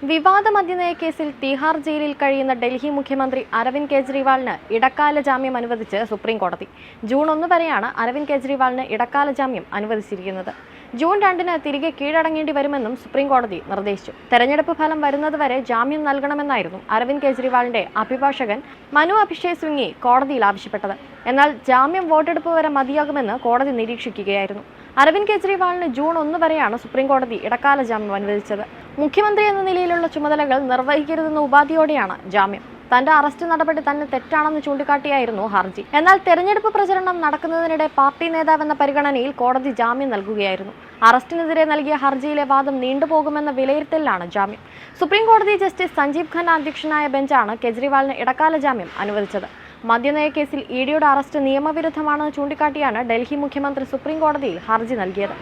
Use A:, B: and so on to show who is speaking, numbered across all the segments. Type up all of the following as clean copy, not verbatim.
A: വിവാദ മദ്യനയ കേസിൽ തിഹാർ ജയിലിൽ കഴിയുന്ന ഡൽഹി മുഖ്യമന്ത്രി അരവിന്ദ് കെജ്രിവാളിന് ഇടക്കാല ജാമ്യം അനുവദിച്ച് സുപ്രീം കോടതി. ജൂൺ 1 വരെയാണ് അരവിന്ദ് കെജ്രിവാളിന് ഇടക്കാല ജാമ്യം അനുവദിച്ചിരിക്കുന്നത്. ജൂൺ 2-ന് തിരികെ കീഴടങ്ങേണ്ടി വരുമെന്നും സുപ്രീം കോടതി നിർദ്ദേശിച്ചു. തെരഞ്ഞെടുപ്പ് ഫലം വരുന്നതുവരെ ജാമ്യം നൽകണമെന്നായിരുന്നു അരവിന്ദ് കെജ്രിവാളിന്റെ അഭിഭാഷകൻ മനു അഭിഷേക് സിംഗ്വി കോടതിയിൽ ആവശ്യപ്പെട്ടത്. എന്നാൽ ജാമ്യം വോട്ടെടുപ്പ് വരെ മതിയാകുമെന്ന് കോടതി നിരീക്ഷിക്കുകയായിരുന്നു. അരവിന്ദ് കെജ്രിവാളിന് ജൂൺ 1 വരെയാണ് സുപ്രീം കോടതി ഇടക്കാല ജാമ്യം അനുവദിച്ചത്. മുഖ്യമന്ത്രി എന്ന നിലയിലുള്ള ചുമതലകൾ നിർവഹിക്കരുതെന്ന ഉപാധിയോടെയാണ് ജാമ്യം. തന്റെ അറസ്റ്റ് നടപടി തന്നെ തെറ്റാണെന്ന് ചൂണ്ടിക്കാട്ടിയായിരുന്നു ഹർജി. എന്നാൽ തെരഞ്ഞെടുപ്പ് പ്രചരണം നടക്കുന്നതിനിടെ പാർട്ടി നേതാവെന്ന പരിഗണനയിൽ കോടതി ജാമ്യം നൽകുകയായിരുന്നു. അറസ്റ്റിനെതിരെ നൽകിയ ഹർജിയിലെ വാദം നീണ്ടുപോകുമെന്ന വിലയിരുത്തലിലാണ് ജാമ്യം. സുപ്രീം കോടതി ജസ്റ്റിസ് സഞ്ജീവ് ഖന്ന അധ്യക്ഷനായ ബെഞ്ചാണ് കെജ്രിവാളിന് ഇടക്കാല ജാമ്യം അനുവദിച്ചത്. മദ്യനയ കേസിൽ ഇഡിയുടെ അറസ്റ്റ് നിയമവിരുദ്ധമാണെന്ന് ചൂണ്ടിക്കാട്ടിയാണ് ഡൽഹി മുഖ്യമന്ത്രി സുപ്രീം കോടതിയിൽ ഹർജി നൽകിയത്.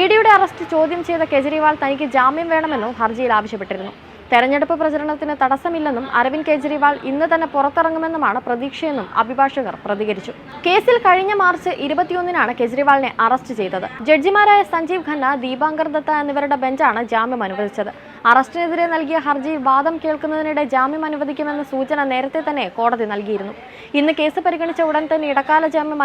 A: ഇഡിയുടെ അറസ്റ്റ് ചോദ്യം ചെയ്ത കെജ്രിവാൾ തനിക്ക് ജാമ്യം വേണമെന്നും ഹർജിയിൽ ആവശ്യപ്പെട്ടിരുന്നു. തെരഞ്ഞെടുപ്പ് പ്രചരണത്തിന് തടസ്സമില്ലെന്നും അരവിന്ദ് കെജ്രിവാൾ ഇന്ന് തന്നെ പുറത്തിറങ്ങുമെന്നുമാണ് പ്രതീക്ഷയെന്നും അഭിഭാഷകർ പ്രതികരിച്ചു. കേസിൽ കഴിഞ്ഞ മാർച്ച് 21-നാണ് കെജ്രിവാളിനെ അറസ്റ്റ് ചെയ്തത്. ജഡ്ജിമാരായ സഞ്ജീവ് ഖന്ന, ദീപാങ്കർ ദത്ത എന്നിവരുടെ ബെഞ്ചാണ് ജാമ്യം അനുവദിച്ചത്. അറസ്റ്റിനെതിരെ നൽകിയ ഹർജിയിൽ വാദം കേൾക്കുന്നതിനിടെ ജാമ്യം അനുവദിക്കുമെന്ന സൂചന നേരത്തെ തന്നെ കോടതി നൽകിയിരുന്നു. ഇന്ന് കേസ് പരിഗണിച്ച ഉടൻ തന്നെ ഇടക്കാല ജാമ്യം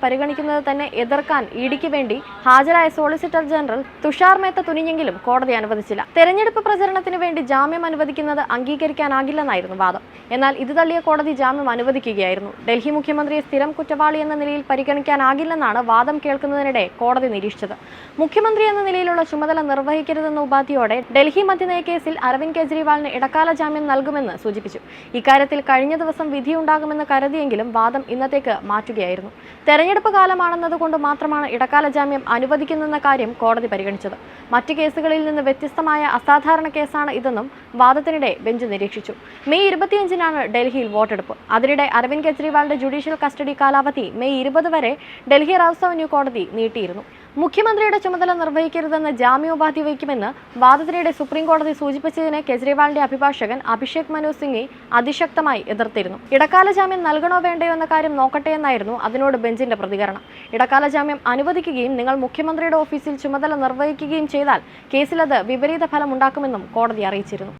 A: പരിഗണിക്കുന്നത് തന്നെ എതിർക്കാൻ ഇഡിക്ക് വേണ്ടി ഹാജരായ സോളിസിറ്റർ ജനറൽ തുഷാർ മേത്ത തുനിഞ്ഞെങ്കിലും കോടതി അനുവദിച്ചില്ല. തെരഞ്ഞെടുപ്പ് പ്രചരണത്തിന് വേണ്ടി ജാമ്യം അനുവദിക്കുന്നത് അംഗീകരിക്കാനാകില്ലെന്നായിരുന്നു വാദം. എന്നാൽ ഇത് തള്ളിയ കോടതി ജാമ്യം അനുവദിക്കുകയായിരുന്നു. ഡൽഹി മുഖ്യമന്ത്രിയെ സ്ഥിരം കുറ്റവാളി എന്ന നിലയിൽ പരിഗണിക്കാനാകില്ലെന്നാണ് വാദം കേൾക്കുന്നതിനിടെ കോടതി നിരീക്ഷിച്ചത്. മുഖ്യമന്ത്രി എന്ന നിലയിലുള്ള ചുമതല നിർവഹിക്കരുതെന്ന ഉപാധിയോടെ ഡൽഹി മദ്യനയ കേസിൽ അരവിന്ദ് കെജ്രിവാളിന് ഇടക്കാല ജാമ്യം നൽകുമെന്ന് സൂചിപ്പിച്ചു. ഇക്കാര്യത്തിൽ കഴിഞ്ഞ ദിവസം വിധിയുണ്ടാകുമെന്ന് കരുതിയെങ്കിലും വാദം ഇന്നത്തേക്ക് മാറ്റുകയായിരുന്നു. തെരഞ്ഞെടുപ്പ് കാലമാണെന്നതുകൊണ്ട് മാത്രമാണ് ഇടക്കാല ജാമ്യം അനുവദിക്കുന്നതെന്ന കാര്യം കോടതി പരിഗണിച്ചത്. മറ്റ് കേസുകളിൽ നിന്ന് വ്യത്യസ്തമായ അസാധാരണ കേസാണ് ഇതെന്നും വാദത്തിനിടെ ബെഞ്ച് നിരീക്ഷിച്ചു. മെയ് 25-നാണ് ഡൽഹിയിൽ വോട്ടെടുപ്പ്. അതിനിടെ അരവിന്ദ് കെജ്രിവാളിന്റെ ജുഡീഷ്യൽ കസ്റ്റഡി കാലാവധി മെയ് 20 വരെ ഡൽഹി റൌസ് അവന്യൂ കോടതി നീട്ടിയിരുന്നു. മുഖ്യമന്ത്രിയുടെ ചുമതല നിർവഹിക്കരുതെന്ന് ജാമ്യോപാധി വയ്ക്കുമെന്ന് വാദത്തിനിടെ സുപ്രീം കോടതി സൂചിപ്പിച്ചതിനെ കെജ്രിവാളിന്റെ അഭിഭാഷകൻ അഭിഷേക് മനു സിംഗ്വി അതിശക്തമായി എതിർത്തിരുന്നു. ഇടക്കാല ജാമ്യം നൽകണോ വേണ്ടയോ എന്ന കാര്യം നോക്കട്ടെ എന്നായിരുന്നു അതിനോട് ബെഞ്ചിന്റെ പ്രതികരണം. ഇടക്കാല ജാമ്യം അനുവദിക്കുകയും നിങ്ങൾ മുഖ്യമന്ത്രിയുടെ ഓഫീസിൽ ചുമതല നിർവഹിക്കുകയും ചെയ്താൽ കേസിൽ അത് വിപരീത ഫലം ഉണ്ടാക്കുമെന്നും കോടതി അറിയിച്ചിരുന്നു.